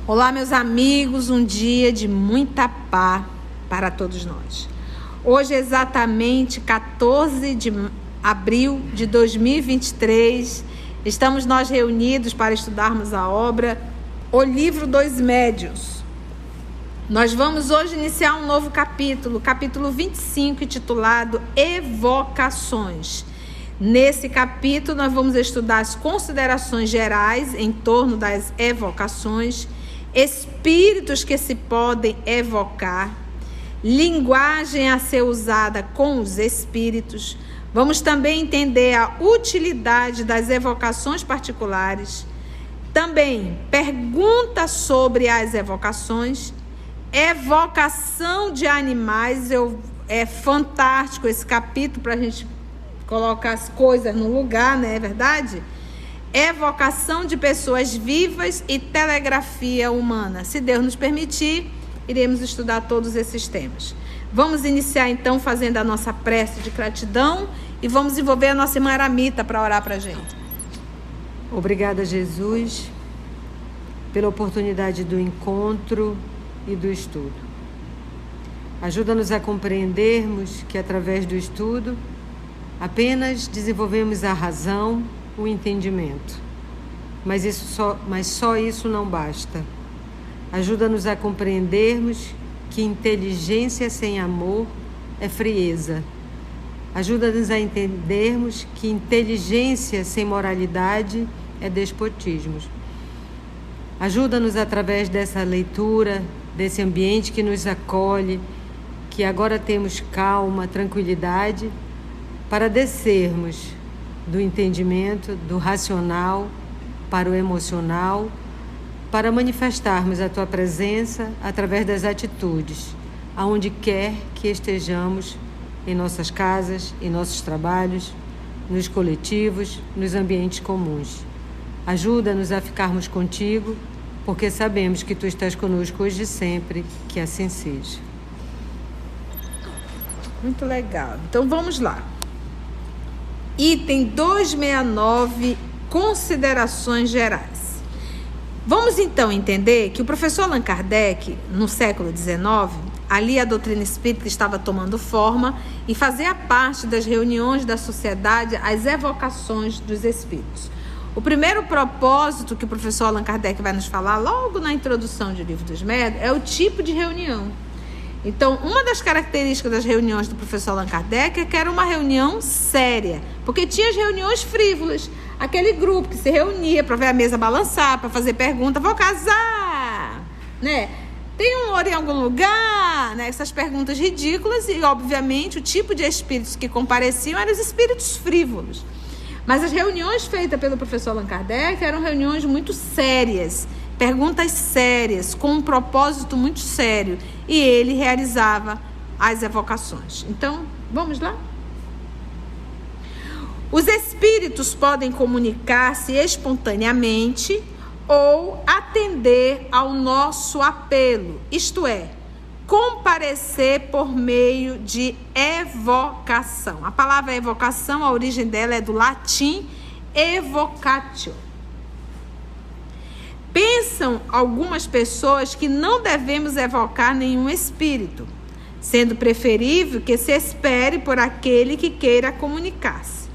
Olá, meus amigos, um dia de muita paz para todos nós. Hoje é exatamente 14 de abril de 2023, estamos nós reunidos para estudarmos a obra O Livro dos Médiuns. Nós vamos hoje iniciar um novo capítulo 25, intitulado Evocações. Nesse capítulo nós vamos estudar as considerações gerais em torno das evocações, espíritos que se podem evocar, linguagem a ser usada com os espíritos. Vamos também entender a utilidade das evocações particulares. Também perguntas sobre as evocações, evocação de animais. É fantástico esse capítulo para a gente colocar as coisas no lugar, não é verdade? Evocação de pessoas vivas e telegrafia humana. Se Deus nos permitir, iremos estudar todos esses temas. Vamos iniciar então fazendo a nossa prece de gratidão e vamos envolver a nossa irmã Aramita para orar para a gente. Obrigada, Jesus, pela oportunidade do encontro e do estudo. Ajuda-nos a compreendermos que através do estudo apenas desenvolvemos a razão, o entendimento. Mas só isso não basta. Ajuda-nos a compreendermos que inteligência sem amor é frieza. Ajuda-nos a entendermos que inteligência sem moralidade é despotismo. Ajuda-nos através dessa leitura, desse ambiente que nos acolhe, que agora temos calma, tranquilidade, para descermos do entendimento, do racional para o emocional, para manifestarmos a Tua presença através das atitudes, aonde quer que estejamos, em nossas casas, em nossos trabalhos, nos coletivos, nos ambientes comuns. Ajuda-nos a ficarmos contigo, porque sabemos que Tu estás conosco hoje e sempre, que assim seja. Muito legal. Então vamos lá. Item 269, considerações gerais. Vamos então entender que o professor Allan Kardec, no século XIX, ali a doutrina espírita estava tomando forma e fazia parte das reuniões da sociedade as evocações dos espíritos. O primeiro propósito que o professor Allan Kardec vai nos falar logo na introdução do Livro dos Médiuns é o tipo de reunião. Então, uma das características das reuniões do professor Allan Kardec é que era uma reunião séria, porque tinha as reuniões frívolas, aquele grupo que se reunia para ver a mesa balançar, para fazer pergunta, vou casar, né? Tem um ouro em algum lugar, né? Essas perguntas ridículas e, obviamente, o tipo de espíritos que compareciam eram os espíritos frívolos. Mas as reuniões feitas pelo professor Allan Kardec eram reuniões muito sérias, perguntas sérias, com um propósito muito sério, e ele realizava as evocações. Então, vamos lá? Os espíritos podem comunicar-se espontaneamente ou atender ao nosso apelo, isto é, comparecer por meio de evocação. A palavra evocação, a origem dela é do latim evocatio. Pensam algumas pessoas que não devemos evocar nenhum espírito, sendo preferível que se espere por aquele que queira comunicar-se.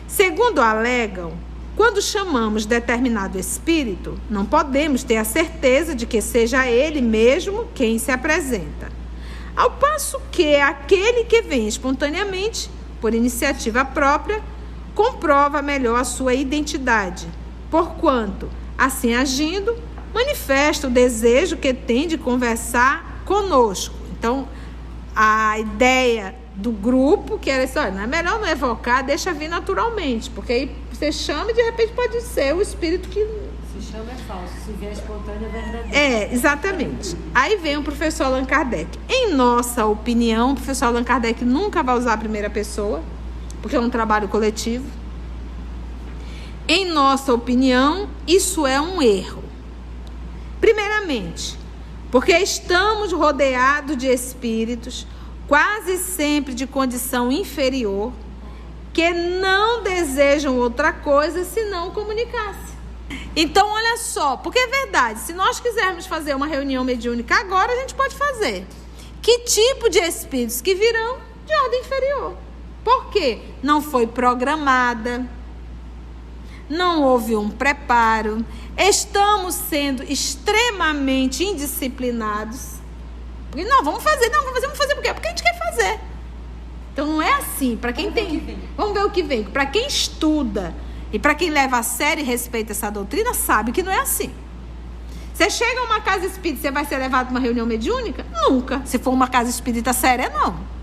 Segundo alegam, quando chamamos determinado espírito, não podemos ter a certeza de que seja ele mesmo quem se apresenta. Ao passo que aquele que vem espontaneamente, por iniciativa própria, comprova melhor a sua identidade, porquanto, assim agindo, manifesta o desejo que tem de conversar conosco. Então, a ideia do grupo, que era assim, olha, não é melhor não evocar, deixa vir naturalmente, porque aí você chama e de repente pode ser o espírito que... Se chama é falso, se vier espontâneo é verdadeiro. É, exatamente. Aí vem o professor Allan Kardec. Em nossa opinião, o professor Allan Kardec nunca vai usar a primeira pessoa, porque é um trabalho coletivo. Em nossa opinião, isso é um erro. Primeiramente, porque estamos rodeados de espíritos, quase sempre de condição inferior, que não desejam outra coisa senão comunicar-se. Então, olha só, porque é verdade, se nós quisermos fazer uma reunião mediúnica agora, a gente pode fazer. Que tipo de espíritos que virão? De ordem inferior. Por quê? Não foi programada, não houve um preparo, estamos sendo extremamente indisciplinados. Porque não, vamos fazer por quê? Porque a gente quer fazer. Então não é assim, para quem tem... Vamos ver o que vem. Para quem estuda e para quem leva a sério e respeita essa doutrina, sabe que não é assim. Você chega a uma casa espírita, você vai ser levado para uma reunião mediúnica? Nunca. Se for uma casa espírita séria, não.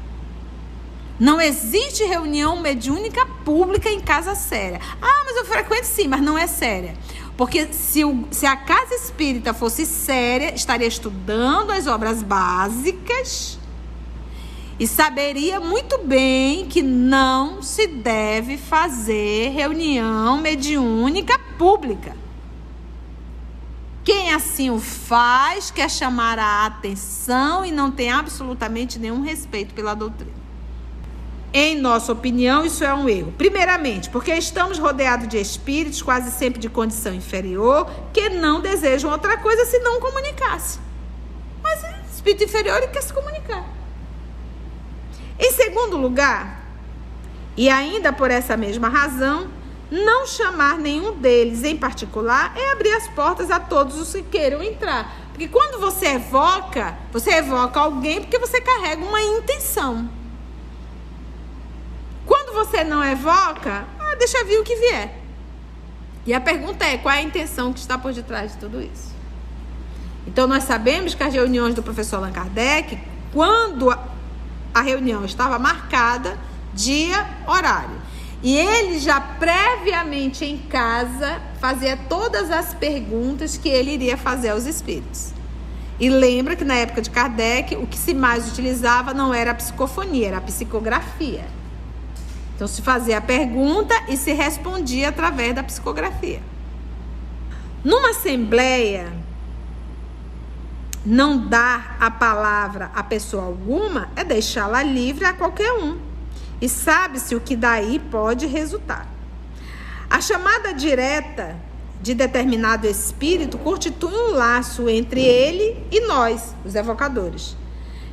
Não existe reunião mediúnica pública em casa séria. Ah, mas eu frequento sim, mas não é séria. Porque se a casa espírita fosse séria, estaria estudando as obras básicas e saberia muito bem que não se deve fazer reunião mediúnica pública. Quem assim o faz quer chamar a atenção e não tem absolutamente nenhum respeito pela doutrina. Em nossa opinião, isso é um erro. Primeiramente, porque estamos rodeados de espíritos, quase sempre de condição inferior, que não desejam outra coisa senão comunicar-se. Mas o espírito inferior ele quer se comunicar. Em segundo lugar, e ainda por essa mesma razão, não chamar nenhum deles em particular é abrir as portas a todos os que queiram entrar. Porque quando você evoca alguém porque você carrega uma intenção. Quando você não evoca, deixa vir o que vier. E a pergunta é, qual é a intenção que está por detrás de tudo isso? Então nós sabemos que as reuniões do professor Allan Kardec, quando a reunião estava marcada, dia, horário, e ele já previamente em casa fazia todas as perguntas que ele iria fazer aos espíritos. E lembra que na época de Kardec, o que se mais utilizava não era a psicofonia, era a psicografia. Então se fazia a pergunta e se respondia através da psicografia. Numa assembleia, não dar a palavra a pessoa alguma é deixá-la livre a qualquer um. E sabe-se o que daí pode resultar. A chamada direta de determinado espírito constitui um laço entre ele e nós, os evocadores.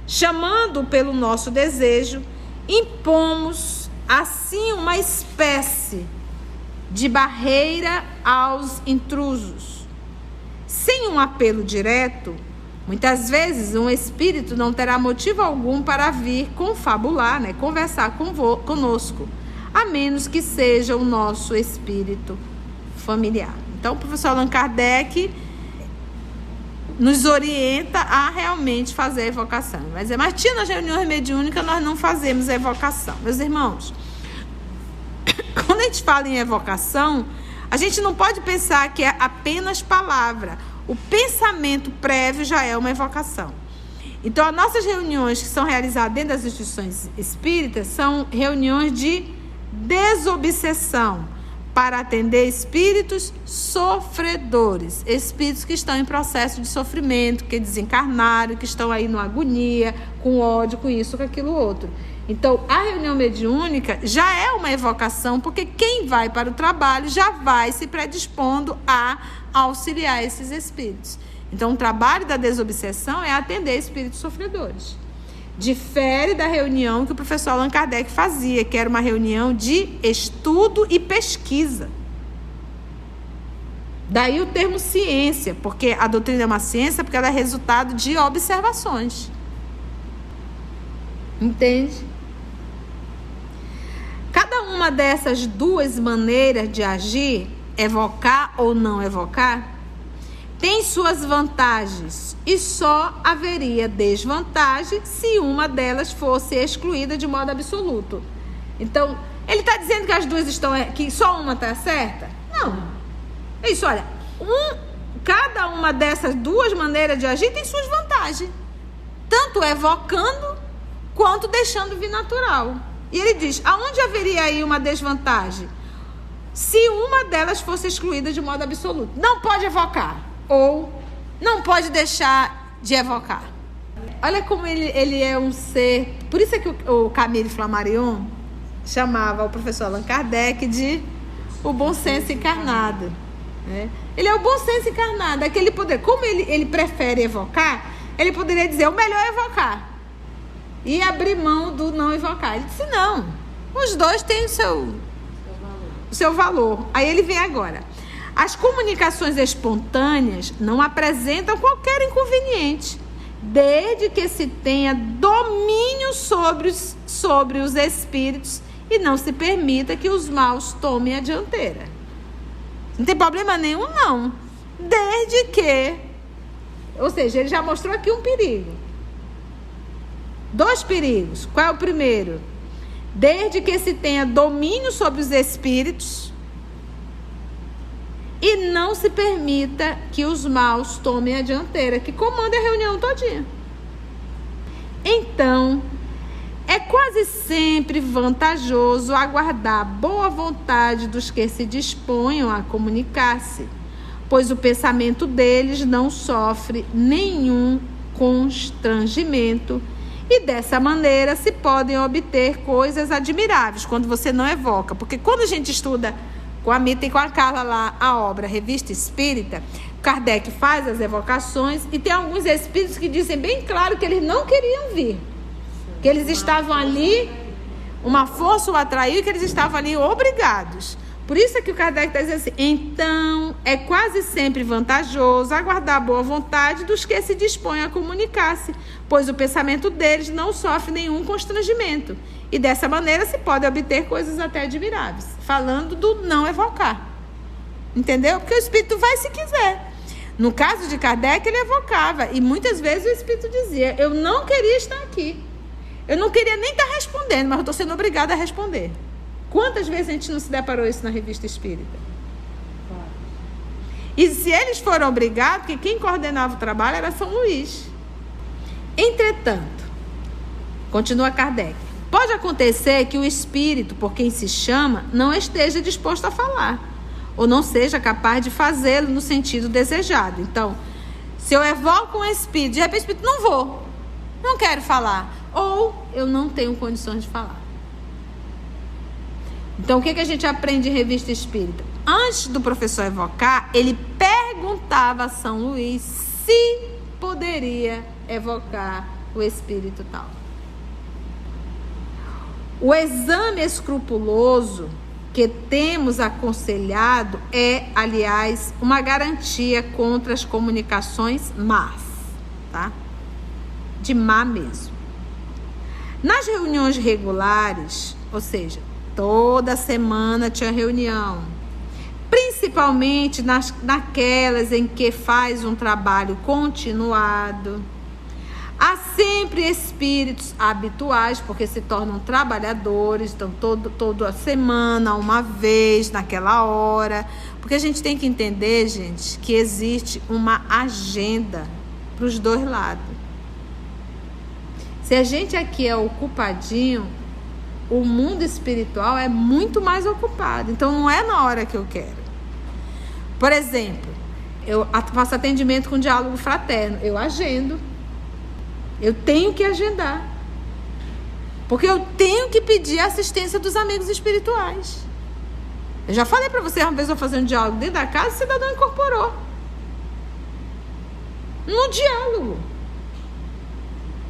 Chamando pelo nosso desejo, impomos assim uma espécie de barreira aos intrusos. Sem um apelo direto, muitas vezes um espírito não terá motivo algum para vir confabular, conversar conosco, a menos que seja o nosso espírito familiar. Então, o professor Allan Kardec nos orienta a realmente fazer a evocação. Mas tia, nas reuniões mediúnicas nós não fazemos a evocação. Meus irmãos, quando a gente fala em evocação, a gente não pode pensar que é apenas palavra. O pensamento prévio já é uma evocação. Então, as nossas reuniões que são realizadas dentro das instituições espíritas são reuniões de desobsessão para atender espíritos sofredores, espíritos que estão em processo de sofrimento, que desencarnaram, que estão aí numa agonia, com ódio, com isso, com aquilo outro. Então, a reunião mediúnica já é uma evocação, porque quem vai para o trabalho já vai se predispondo a auxiliar esses espíritos. Então, o trabalho da desobsessão é atender espíritos sofredores. Difere da reunião que o professor Allan Kardec fazia, que era uma reunião de estudo e pesquisa. Daí o termo ciência, porque a doutrina é uma ciência, porque ela é resultado de observações. Entende? Cada uma dessas duas maneiras de agir, evocar ou não evocar, tem suas vantagens e só haveria desvantagem se uma delas fosse excluída de modo absoluto. Então, ele está dizendo que as duas estão, que só uma está certa? Não. É isso, olha, cada uma dessas duas maneiras de agir tem suas vantagens, tanto evocando quanto deixando vir natural. E ele diz, aonde haveria aí uma desvantagem? Se uma delas fosse excluída de modo absoluto. Não pode evocar. Ou não pode deixar de evocar. Olha como ele é um ser... Por isso é que o Camille Flammarion chamava o professor Allan Kardec de o bom senso encarnado. né? Ele é o bom senso encarnado, aquele poder. Como ele prefere evocar, ele poderia dizer, o melhor é evocar. E abrir mão do não evocar. Ele disse, não. Os dois têm o seu valor. Aí ele vem agora. As comunicações espontâneas não apresentam qualquer inconveniente, desde que se tenha domínio sobre os espíritos e não se permita que os maus tomem a dianteira. Não tem problema nenhum, não. Desde que... Ou seja, ele já mostrou aqui um perigo. 2 perigos. Qual é o primeiro? Desde que se tenha domínio sobre os espíritos e não se permita que os maus tomem a dianteira, que comanda a reunião todinha. Então, é quase sempre vantajoso aguardar a boa vontade dos que se disponham a comunicar-se, pois o pensamento deles não sofre nenhum constrangimento e dessa maneira se podem obter coisas admiráveis quando você não evoca. Porque quando a gente estuda com a Mita e com a Carla lá a obra Revista Espírita, Kardec faz as evocações e tem alguns espíritos que dizem bem claro que eles não queriam vir, que eles estavam ali, uma força o atraiu e que eles estavam ali obrigados. Por isso é que o Kardec está dizendo assim, então é quase sempre vantajoso aguardar a boa vontade dos que se dispõem a comunicar-se, pois o pensamento deles não sofre nenhum constrangimento. E dessa maneira se pode obter coisas até admiráveis. Falando do não evocar. Entendeu? Porque o espírito vai se quiser. No caso de Kardec, ele evocava. E muitas vezes o espírito dizia, eu não queria estar aqui. Eu não queria nem estar respondendo, mas eu estou sendo obrigada a responder. Quantas vezes a gente não se deparou isso na Revista Espírita? E se eles foram obrigados, porque quem coordenava o trabalho era São Luís. Entretanto, continua Kardec, pode acontecer que o espírito, por quem se chama, não esteja disposto a falar, ou não seja capaz de fazê-lo no sentido desejado. Então, se eu evoco um espírito, de repente o espírito, não quero falar, ou eu não tenho condições de falar. Então, o que a gente aprende em Revista Espírita? Antes do professor evocar, ele perguntava a São Luís se poderia evocar o espírito tal. O exame escrupuloso que temos aconselhado é, aliás, uma garantia contra as comunicações más, tá? De má mesmo. Nas reuniões regulares, ou seja, toda semana tinha reunião, principalmente naquelas em que faz um trabalho continuado. Há sempre espíritos habituais, porque se tornam trabalhadores, então toda semana, uma vez, naquela hora. Porque a gente tem que entender, gente, que existe uma agenda para os dois lados. Se a gente aqui é ocupadinho, o mundo espiritual é muito mais ocupado. Então, não é na hora que eu quero. Por exemplo, eu faço atendimento com diálogo fraterno. Eu agendo. Eu tenho que agendar. Porque eu tenho que pedir a assistência dos amigos espirituais. Eu já falei para você, uma vez eu fazendo um diálogo dentro da casa, o cidadão incorporou. No diálogo.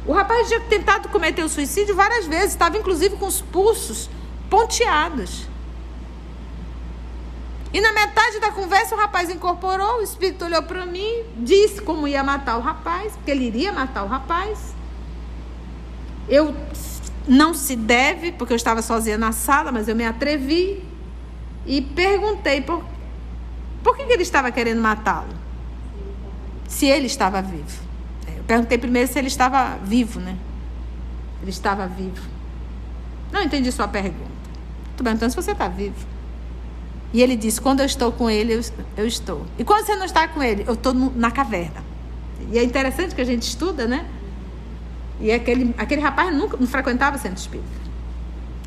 O rapaz tinha tentado cometer o suicídio várias vezes, estava inclusive com os pulsos ponteados. E na metade da conversa o rapaz incorporou, o espírito olhou para mim, disse como ia matar o rapaz, porque ele iria matar o rapaz. Eu não se deve, porque eu estava sozinha na sala, mas eu me atrevi e perguntei por que ele estava querendo matá-lo, se ele estava vivo. Perguntei primeiro se ele estava vivo, né? Ele estava vivo. Não entendi sua pergunta. Estou perguntando se você está vivo. E ele disse, quando eu estou com ele, eu estou. E quando você não está com ele? Eu estou na caverna. E é interessante que a gente estuda, né? E aquele rapaz nunca não frequentava centro espírita.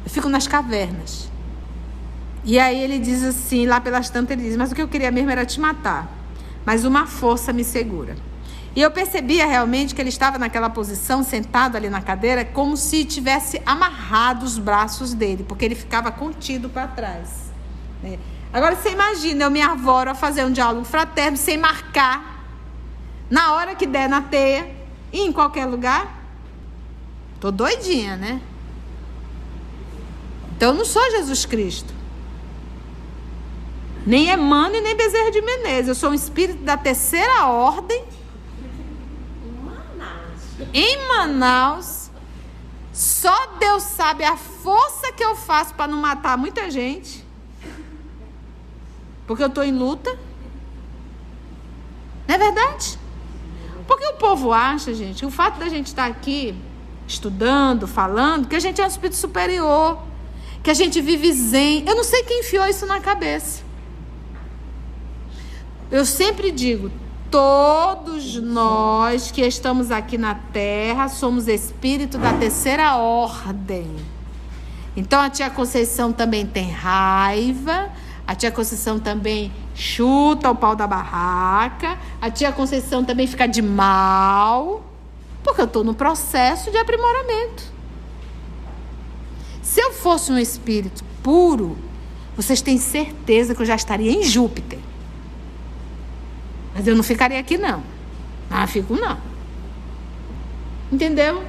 Eu fico nas cavernas. E aí ele diz assim, lá pelas tantas, ele diz, mas o que eu queria mesmo era te matar. Mas uma força me segura. E eu percebia realmente que ele estava naquela posição, sentado ali na cadeira, como se tivesse amarrado os braços dele, porque ele ficava contido para trás, né? Agora você imagina eu me arvoro a fazer um diálogo fraterno sem marcar, na hora que der na teia e em qualquer lugar. Tô doidinha, né? Então eu não sou Jesus Cristo, nem Emmanuel e nem Bezerra de Menezes. Eu sou um espírito da terceira ordem em Manaus. Só Deus sabe a força que eu faço para não matar muita gente, porque eu estou em luta. Não é verdade? Porque o povo acha, gente, o fato da gente estar aqui estudando, falando, que a gente é um espírito superior, que a gente vive zen. Eu não sei quem enfiou isso na cabeça. Eu sempre digo, todos nós que estamos aqui na Terra somos espírito da terceira ordem. Então a tia Conceição também tem raiva, a tia Conceição também chuta o pau da barraca, a tia Conceição também fica de mal, porque eu estou no processo de aprimoramento. Se eu fosse um espírito puro, vocês têm certeza que eu já estaria em Júpiter. Mas eu não ficaria aqui, não. Ah, fico não. Entendeu?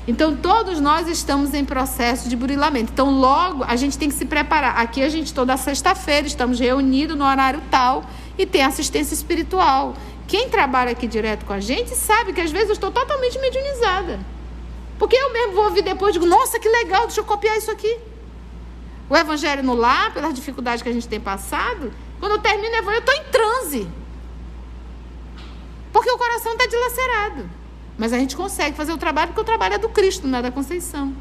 Então, todos nós estamos em processo de burilamento. Então, logo, a gente tem que se preparar. Aqui, a gente, toda sexta-feira, estamos reunidos no horário tal e tem assistência espiritual. Quem trabalha aqui direto com a gente sabe que, às vezes, eu estou totalmente mediunizada. Porque eu mesmo vou ouvir depois e digo, nossa, que legal, deixa eu copiar isso aqui. O Evangelho no Lar, pelas dificuldades que a gente tem passado, quando eu termino o Evangelho, eu estou em transe. Porque o coração está dilacerado. Mas a gente consegue fazer o trabalho, porque o trabalho é do Cristo, não é da Conceição.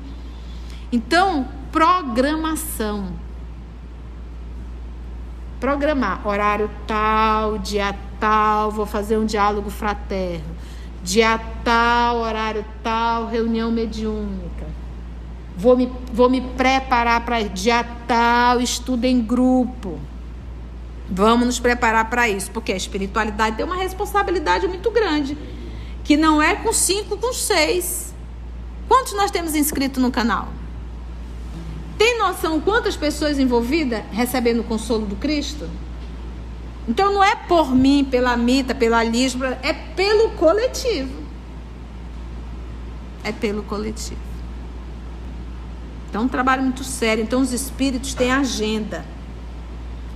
Então, programação. Programar. Horário tal, dia tal, vou fazer um diálogo fraterno. Dia tal, horário tal, reunião mediúnica. Vou me preparar para dia tal, estudo em grupo. Vamos nos preparar para isso, porque a espiritualidade tem uma responsabilidade muito grande, que não é com 5, com 6. Quantos nós temos inscritos no canal? Tem noção quantas pessoas envolvidas recebendo o consolo do Cristo? Então não é por mim, pela Mita, pela Lisbra, é pelo coletivo. É pelo coletivo. Então é um trabalho muito sério. Então os espíritos têm agenda.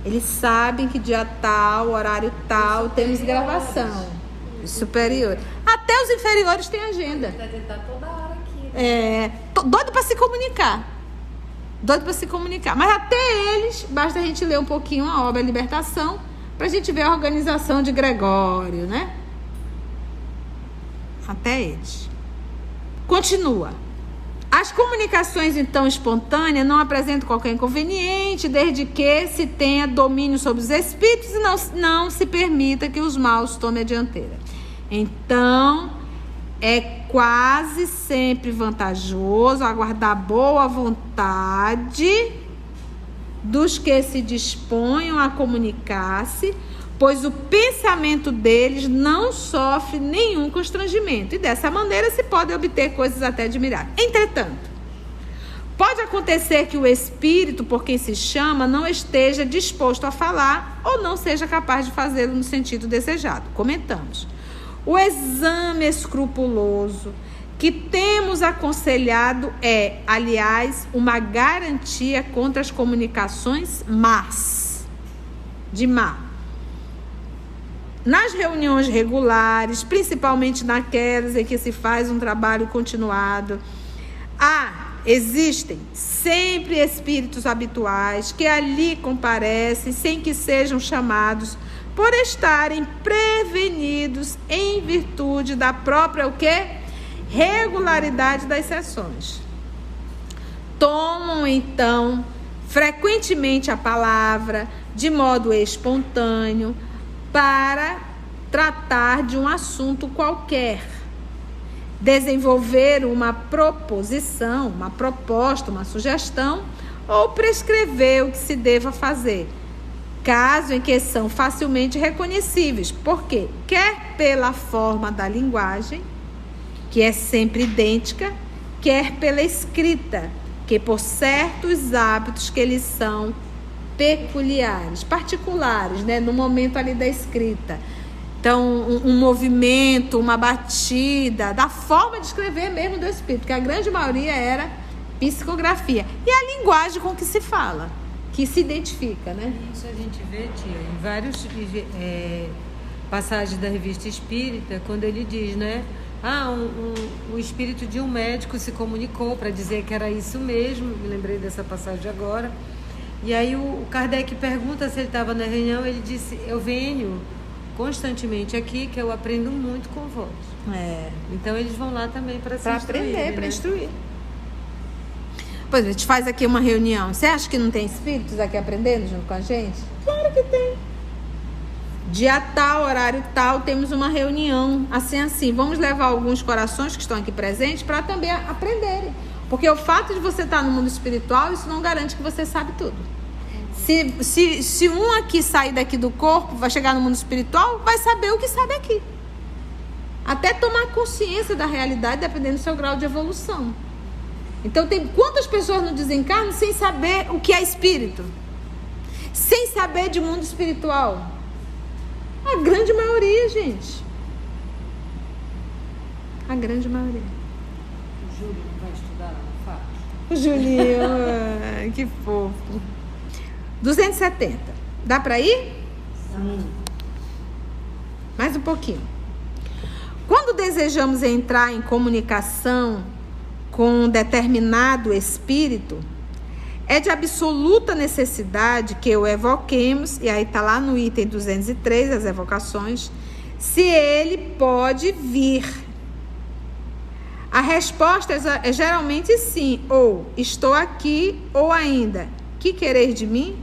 Eles sabem que dia tal, horário tal, temos gravação. Os superiores. Até os inferiores têm agenda. Está toda hora aqui. Doido para se comunicar. Doido para se comunicar. Mas até eles, basta a gente ler um pouquinho a obra Libertação, para a gente ver a organização de Gregório, né? Até eles. Continua. As comunicações, então, espontâneas não apresentam qualquer inconveniente, desde que se tenha domínio sobre os espíritos e não se permita que os maus tomem a dianteira. Então, é quase sempre vantajoso aguardar boa vontade dos que se disponham a comunicar-se, pois o pensamento deles não sofre nenhum constrangimento, e dessa maneira se pode obter coisas até admiráveis. Entretanto, pode acontecer que o espírito por quem se chama não esteja disposto a falar ou não seja capaz de fazê-lo no sentido desejado. Comentamos. O exame escrupuloso que temos aconselhado é, aliás, uma garantia contra as comunicações más, de má. Nas reuniões regulares, principalmente naquelas em que se faz um trabalho continuado, existem sempre espíritos habituais que ali comparecem sem que sejam chamados, por estarem prevenidos em virtude da própria regularidade das sessões. Tomam, então, frequentemente a palavra, de modo espontâneo, para tratar de um assunto qualquer, desenvolver uma proposição, uma proposta, uma sugestão, ou prescrever o que se deva fazer, caso em que são facilmente reconhecíveis, porque quer pela forma da linguagem, que é sempre idêntica, quer pela escrita, que por certos hábitos que lhes são peculiares, particulares, né, no momento ali da escrita. Então, um movimento, uma batida, da forma de escrever mesmo do Espírito, que a grande maioria era psicografia. E a linguagem com que se fala, que se identifica, né? Isso a gente vê, tia, em vários passagens da Revista Espírita, quando ele diz, né? O espírito de um médico se comunicou para dizer que era isso mesmo. Me lembrei dessa passagem agora. E aí o Kardec pergunta se ele estava na reunião. Ele disse: eu venho constantemente aqui, que eu aprendo muito com vós. Então eles vão lá também para se aprender, né? para instruir. Pois a gente faz aqui uma reunião. Você acha que não tem espíritos aqui aprendendo junto com a gente? Claro que tem. Dia tal, horário tal, temos uma reunião. Assim. Vamos levar alguns corações que estão aqui presentes para também aprenderem. Porque o fato de você estar no mundo espiritual, isso não garante que você sabe tudo. Se um aqui sair daqui do corpo, vai chegar no mundo espiritual, vai saber o que sabe aqui. Até tomar consciência da realidade, dependendo do seu grau de evolução. Então, tem quantas pessoas no desencarno sem saber o que é espírito? Sem saber de mundo espiritual? A grande maioria, gente. A grande maioria. O Júlio vai estudar na FAP? O Julinho, que fofo. 270. Dá para ir? Sim. Mais um pouquinho. Quando desejamos entrar em comunicação com um determinado espírito, é de absoluta necessidade que o evoquemos, e aí está lá no item 203, as evocações, se ele pode vir. A resposta é geralmente sim, ou estou aqui, ou ainda, que quereis de mim?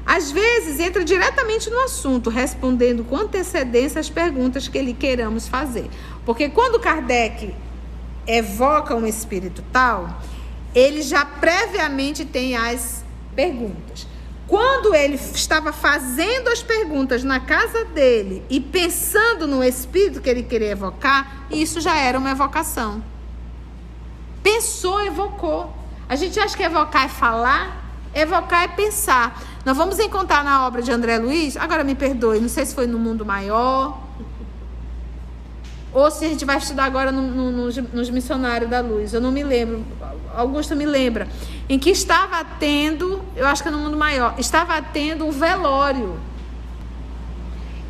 Às vezes entra diretamente no assunto, respondendo com antecedência as perguntas que lhe queiramos fazer. Porque quando Kardec evoca um espírito tal, ele já previamente tem as perguntas. Quando ele estava fazendo as perguntas na casa dele e pensando no espírito que ele queria evocar, isso já era uma evocação. Pensou, evocou. A gente acha que evocar é falar, evocar é pensar. Nós vamos encontrar na obra de André Luiz, agora me perdoe, não sei se foi no Mundo Maior, ou se a gente vai estudar agora nos Missionários da Luz, eu não me lembro, Augusto me lembra, em que estava tendo, eu acho que é no Mundo Maior, estava tendo um velório.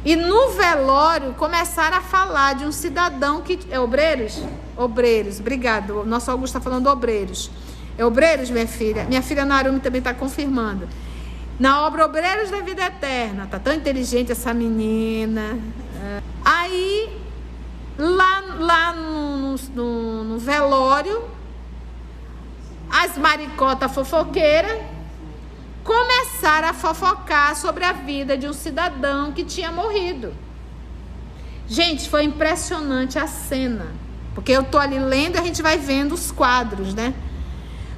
E no velório começaram a falar de um cidadão que... É Obreiros? Obreiros, obrigado. O nosso Augusto está falando Obreiros. É Obreiros, minha filha? Minha filha Narumi também está confirmando. Na obra Obreiros da Vida Eterna. Está tão inteligente essa menina. Aí, lá no velório, as maricotas fofoqueiras começaram a fofocar sobre a vida de um cidadão que tinha morrido. Gente, foi impressionante a cena, porque eu tô ali lendo e a gente vai vendo os quadros, né?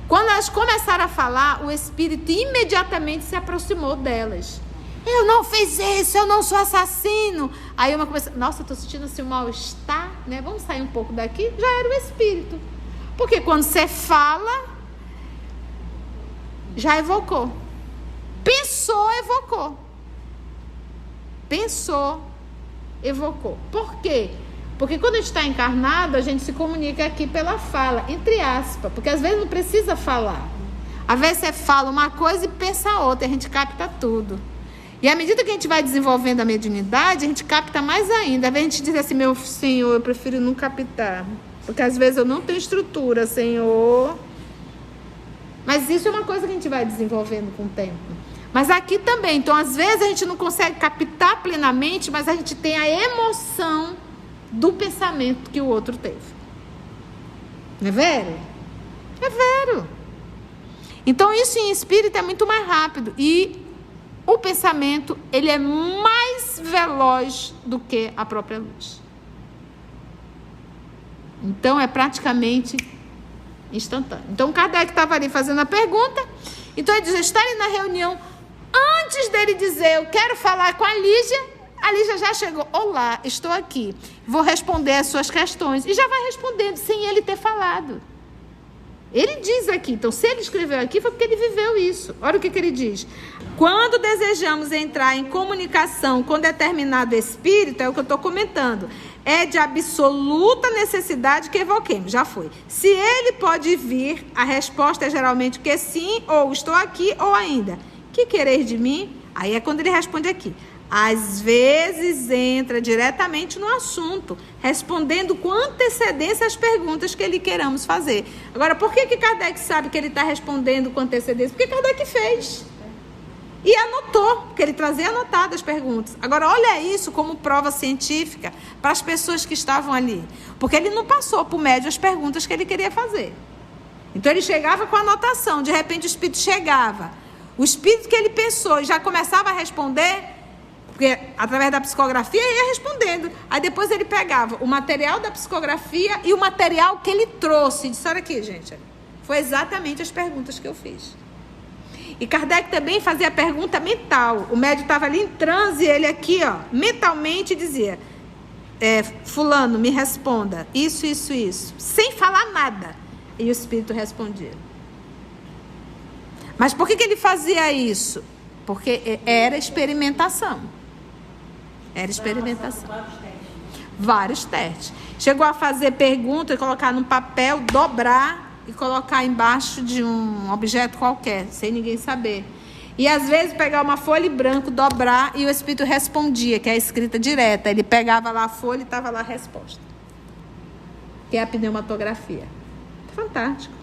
Quando elas começaram a falar, o espírito imediatamente se aproximou delas. Eu não fiz isso, eu não sou assassino. Aí uma começa, nossa, eu tô sentindo assim um mal-estar, né? Vamos sair um pouco daqui. Já era o espírito. Porque quando você fala, já evocou. Pensou, evocou. Pensou, evocou. Por quê? Porque quando a gente está encarnado, a gente se comunica aqui pela fala, entre aspas. Porque às vezes não precisa falar. Às vezes você fala uma coisa e pensa outra, a gente capta tudo. E à medida que a gente vai desenvolvendo a mediunidade, a gente capta mais ainda. Às vezes a gente diz assim, meu senhor, eu prefiro não captar. Porque às vezes eu não tenho estrutura, senhor. Mas isso é uma coisa que a gente vai desenvolvendo com o tempo. Mas aqui também. Então, às vezes a gente não consegue captar plenamente, mas a gente tem a emoção do pensamento que o outro teve. Não é vero? É vero. Então, isso em espírito é muito mais rápido. E o pensamento, ele é mais veloz do que a própria luz. Então, é praticamente instantâneo. Então, Kardec estava ali fazendo a pergunta. Então, ele diz, está ali na reunião. Antes dele dizer, eu quero falar com a Lígia já chegou. Olá, estou aqui. Vou responder as suas questões. E já vai respondendo, sem ele ter falado. Ele diz aqui, então se ele escreveu aqui foi porque ele viveu isso. Olha o que ele diz. Quando desejamos entrar em comunicação com determinado espírito, é o que eu estou comentando, é de absoluta necessidade que evoquemos. Já foi. Se ele pode vir, a resposta é geralmente que sim, ou estou aqui, ou ainda, que quereis de mim? Aí é quando ele responde aqui. Às vezes entra diretamente no assunto, respondendo com antecedência as perguntas que ele queiramos fazer. Agora, por que Kardec sabe que ele está respondendo com antecedência? Porque Kardec fez. E anotou, porque ele trazia anotadas as perguntas. Agora, olha isso como prova científica para as pessoas que estavam ali. Porque ele não passou por médio as perguntas que ele queria fazer. Então, ele chegava com anotação. De repente, o espírito chegava. O espírito que ele pensou e já começava a responder... Porque através da psicografia ele ia respondendo. Aí depois ele pegava o material da psicografia e o material que ele trouxe. Disse, olha aqui, gente. Foi exatamente as perguntas que eu fiz. E Kardec também fazia a pergunta mental. O médium estava ali em transe e ele aqui, ó, mentalmente dizia, fulano, me responda, isso, isso, isso. Sem falar nada. E o espírito respondia. Mas por que ele fazia isso? Porque era experimentação. Era experimentação. Vários testes. Chegou a fazer pergunta e colocar num papel, dobrar e colocar embaixo de um objeto qualquer, sem ninguém saber. E às vezes pegar uma folha em branco, dobrar e o espírito respondia, que é a escrita direta. Ele pegava lá a folha e estava lá a resposta. Que é a pneumatografia. Fantástico.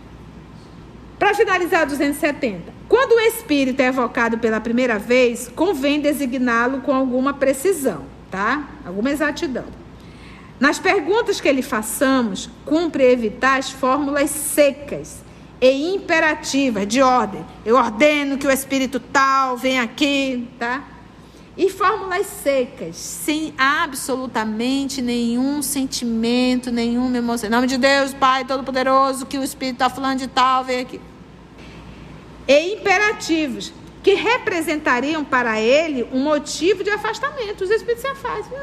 Para finalizar, 270. Quando o espírito é evocado pela primeira vez, convém designá-lo com alguma precisão, tá? Alguma exatidão. Nas perguntas que lhe façamos, cumpre evitar as fórmulas secas e imperativas de ordem. Eu ordeno que o espírito tal venha aqui, tá? E fórmulas secas, sem absolutamente nenhum sentimento, nenhuma emoção. Em nome de Deus, Pai Todo-Poderoso, que o espírito está falando de tal, vem aqui. E imperativos, que representariam para ele um motivo de afastamento. Os espíritos se afastam.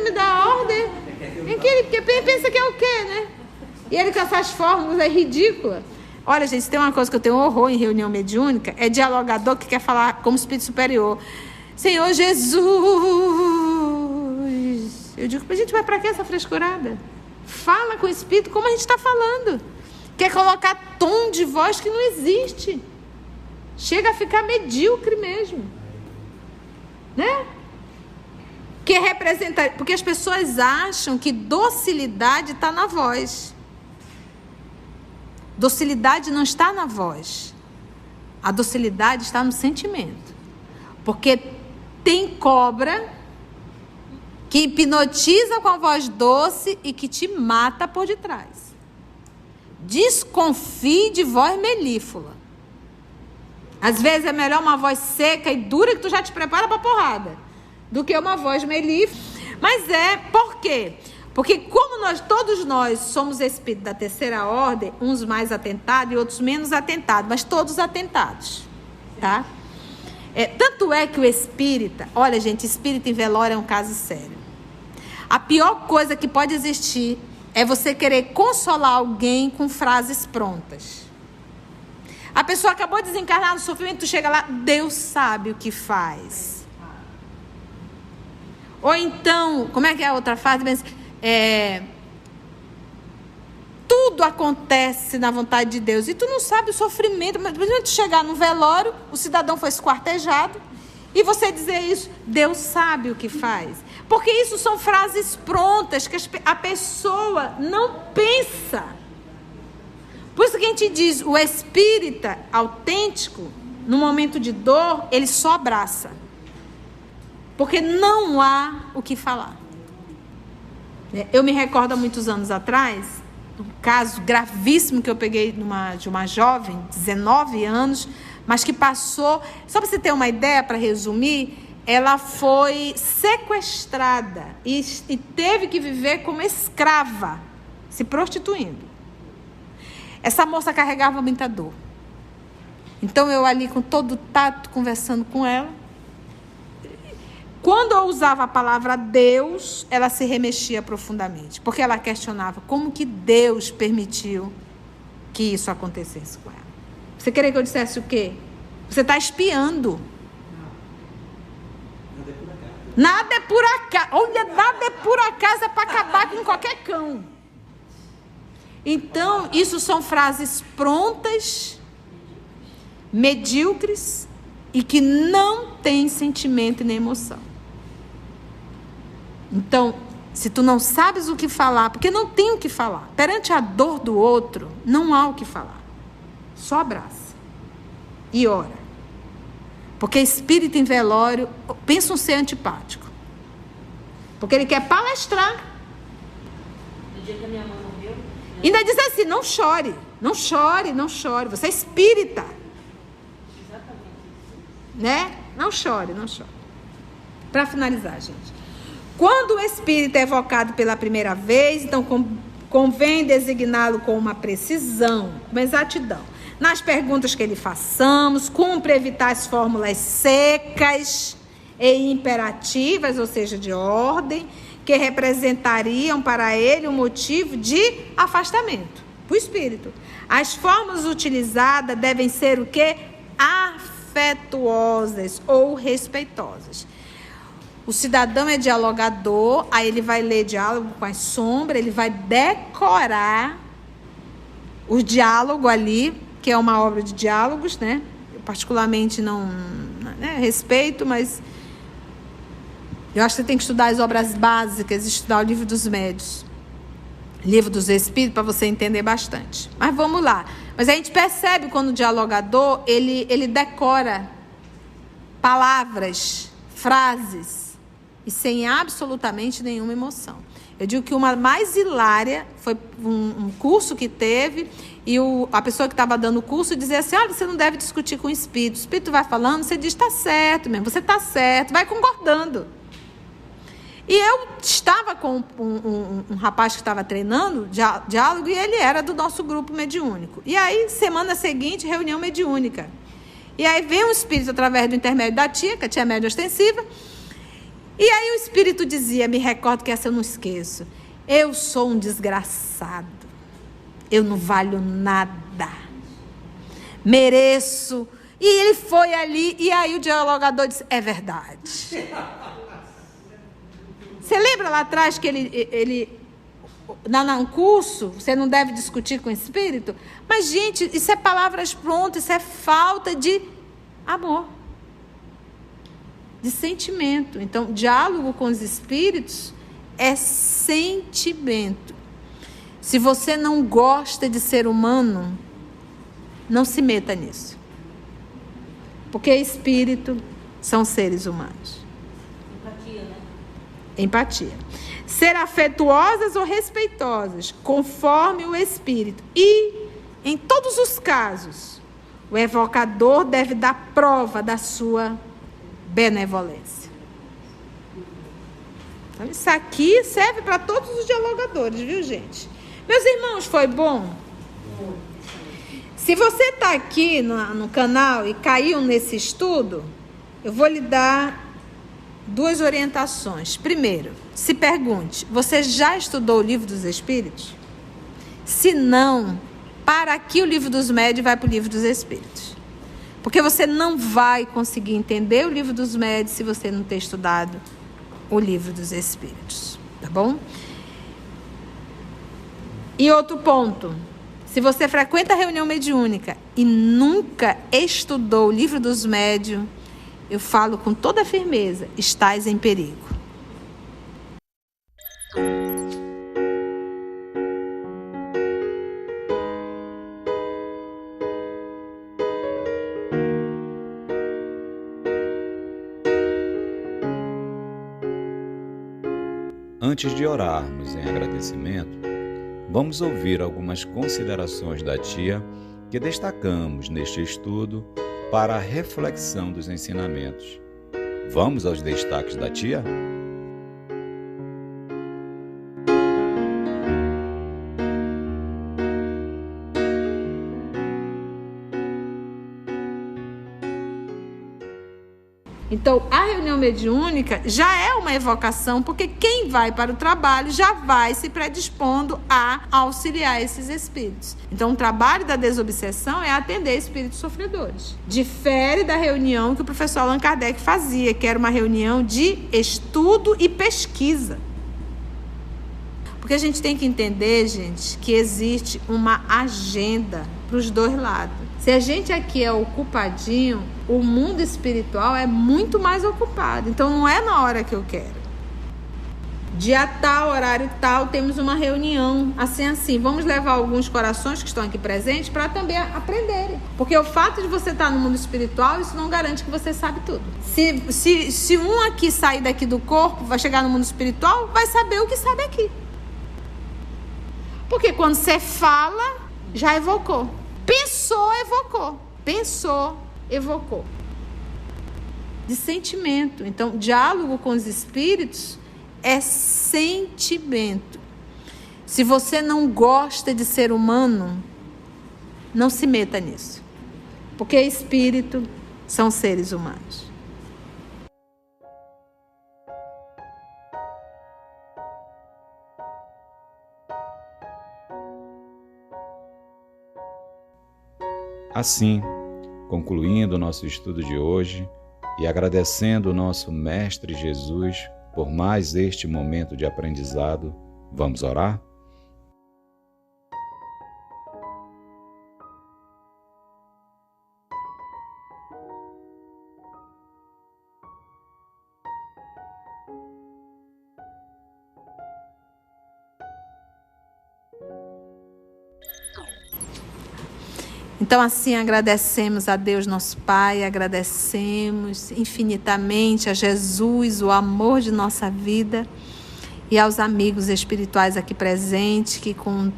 Me dá ordem. Porque pensa que é o quê, né? E ele com essas fórmulas é ridícula. Olha, gente, tem uma coisa que eu tenho horror em reunião mediúnica, é dialogador que quer falar como espírito superior. Senhor Jesus! Eu digo, gente, mas para que essa frescurada? Fala com o espírito como a gente está falando. Quer colocar tom de voz que não existe. Chega a ficar medíocre mesmo. Né? Que representa... Porque as pessoas acham que docilidade está na voz. Docilidade não está na voz. A docilidade está no sentimento. Porque tem cobra que hipnotiza com a voz doce e que te mata por detrás. Desconfie de voz melíflua. Às vezes é melhor uma voz seca e dura que tu já te prepara para porrada do que uma voz melíflua. Mas por quê? Porque como todos nós somos espíritos da terceira ordem, uns mais atentados e outros menos atentados, mas todos atentados, tá? Tanto é que o espírita, olha gente, espírita em velório é um caso sério. A pior coisa que pode existir é você querer consolar alguém com frases prontas. A pessoa acabou de desencarnar no sofrimento, tu chega lá, Deus sabe o que faz. Ou então, como é que é a outra frase? Tudo acontece na vontade de Deus. E tu não sabe o sofrimento. Mas imagina tu chegar no velório, o cidadão foi esquartejado, e você dizer isso, Deus sabe o que faz. Porque isso são frases prontas, que a pessoa não pensa. Por isso que a gente diz, o espírita autêntico, no momento de dor, ele só abraça. Porque não há o que falar. Eu me recordo há muitos anos atrás, um caso gravíssimo que eu peguei de uma jovem, 19 anos, mas que passou, só para você ter uma ideia, para resumir, ela foi sequestrada e teve que viver como escrava, se prostituindo. Essa moça carregava muita dor. Então eu ali com todo o tato, conversando com ela. Quando eu usava a palavra Deus, ela se remexia profundamente. Porque ela questionava como que Deus permitiu que isso acontecesse com ela. Você queria que eu dissesse o quê? Você está espiando. Nada é por acaso. Olha, nada é por acaso, é para acabar com qualquer cão. Então, isso são frases prontas, medíocres e que não têm sentimento nem emoção. Então, se tu não sabes o que falar, porque não tem o que falar, perante a dor do outro, não há o que falar. Só abraça e ora. Porque espírito em velório, pensa um ser antipático. Porque ele quer palestrar. No dia que a minha mãe morreu... Ainda diz assim, não chore, não chore, não chore. Você é espírita. Exatamente. Né? Não chore, não chore. Para finalizar, gente. Quando o espírito é evocado pela primeira vez, então convém designá-lo com uma precisão, uma exatidão. Nas perguntas que lhe façamos, cumpre evitar as fórmulas secas e imperativas, ou seja, de ordem, que representariam para ele um motivo de afastamento para o espírito. As fórmulas utilizadas devem ser o quê? Afetuosas ou respeitosas. O cidadão é dialogador, aí ele vai ler diálogo com as sombras, ele vai decorar o diálogo ali, que é uma obra de diálogos, né? Eu particularmente não respeito, mas eu acho que você tem que estudar as obras básicas, estudar o livro dos médios, livro dos espíritos, para você entender bastante. Mas vamos lá. Mas a gente percebe quando o dialogador, ele decora palavras, frases, e sem absolutamente nenhuma emoção. Eu digo que uma mais hilária foi um curso que teve, e a pessoa que estava dando o curso dizia assim, olha, você não deve discutir com o espírito. O espírito vai falando, você diz, está certo mesmo, você está certo, vai concordando. E eu estava com um rapaz que estava treinando diálogo, e ele era do nosso grupo mediúnico. E aí, semana seguinte, reunião mediúnica. E aí vem um espírito através do intermédio da tia, que a tia é média ostensiva, e aí o espírito dizia, me recordo que essa eu não esqueço, eu sou um desgraçado, eu não valho nada, mereço. E ele foi ali, e aí o dialogador disse, é verdade. Você lembra lá atrás que ele num curso, você não deve discutir com o espírito? Mas, gente, isso é palavras prontas, isso é falta de amor, de sentimento. Então, diálogo com os espíritos é sentimento. Se você não gosta de ser humano, não se meta nisso. Porque espírito são seres humanos. Empatia, né? Empatia. Ser afetuosas ou respeitosas, conforme o espírito. E, em todos os casos, o evocador deve dar prova da sua benevolência. Então, isso aqui serve para todos os dialogadores, viu, gente? Meus irmãos, foi bom? Se você está aqui no canal e caiu nesse estudo, eu vou lhe dar 2 orientações. Primeiro, se pergunte, você já estudou o Livro dos Espíritos? Se não, para aqui o Livro dos Médios e vai para o Livro dos Espíritos. Porque você não vai conseguir entender o Livro dos Médios se você não ter estudado o Livro dos Espíritos. Tá bom? E outro ponto. Se você frequenta a reunião mediúnica e nunca estudou o Livro dos Médios, eu falo com toda firmeza, estás em perigo. Antes de orarmos em agradecimento, vamos ouvir algumas considerações da tia que destacamos neste estudo para a reflexão dos ensinamentos. Vamos aos destaques da tia? Então, a reunião mediúnica já é uma evocação, porque quem vai para o trabalho já vai se predispondo a auxiliar esses espíritos. Então, o trabalho da desobsessão é atender espíritos sofredores. Difere da reunião que o professor Allan Kardec fazia, que era uma reunião de estudo e pesquisa. Porque a gente tem que entender, gente, que existe uma agenda para os dois lados. Se a gente aqui é ocupadinho, o mundo espiritual é muito mais ocupado. Então, não é na hora que eu quero. Dia tal, horário tal, temos uma reunião. Assim. Vamos levar alguns corações que estão aqui presentes para também aprenderem. Porque o fato de você estar no mundo espiritual, isso não garante que você sabe tudo. Se um aqui sair daqui do corpo, vai chegar no mundo espiritual, vai saber o que sabe aqui. Porque quando você fala, já evocou. Pensou, evocou. Pensou, evocou. De sentimento. Então, diálogo com os espíritos é sentimento. Se você não gosta de ser humano, não se meta nisso. Porque espírito são seres humanos. Assim, concluindo o nosso estudo de hoje e agradecendo o nosso Mestre Jesus por mais este momento de aprendizado, vamos orar? Então, assim, agradecemos a Deus, nosso Pai, agradecemos infinitamente a Jesus, o amor de nossa vida, e aos amigos espirituais aqui presentes, que com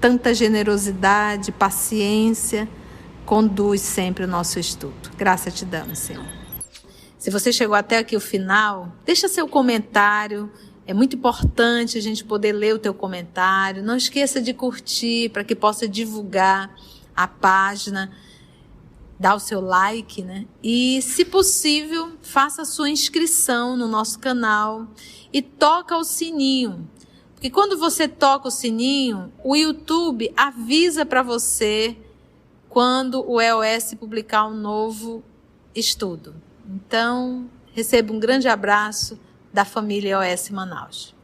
tanta generosidade, paciência, conduz sempre o nosso estudo. Graças te damos, Senhor. Se você chegou até aqui o final, deixa seu comentário. É muito importante a gente poder ler o teu comentário. Não esqueça de curtir para que possa divulgar a página, dá o seu like, né? E, se possível, faça a sua inscrição no nosso canal e toca o sininho. Porque quando você toca o sininho, o YouTube avisa para você quando o EOS publicar um novo estudo. Então, receba um grande abraço da família EOS Manaus.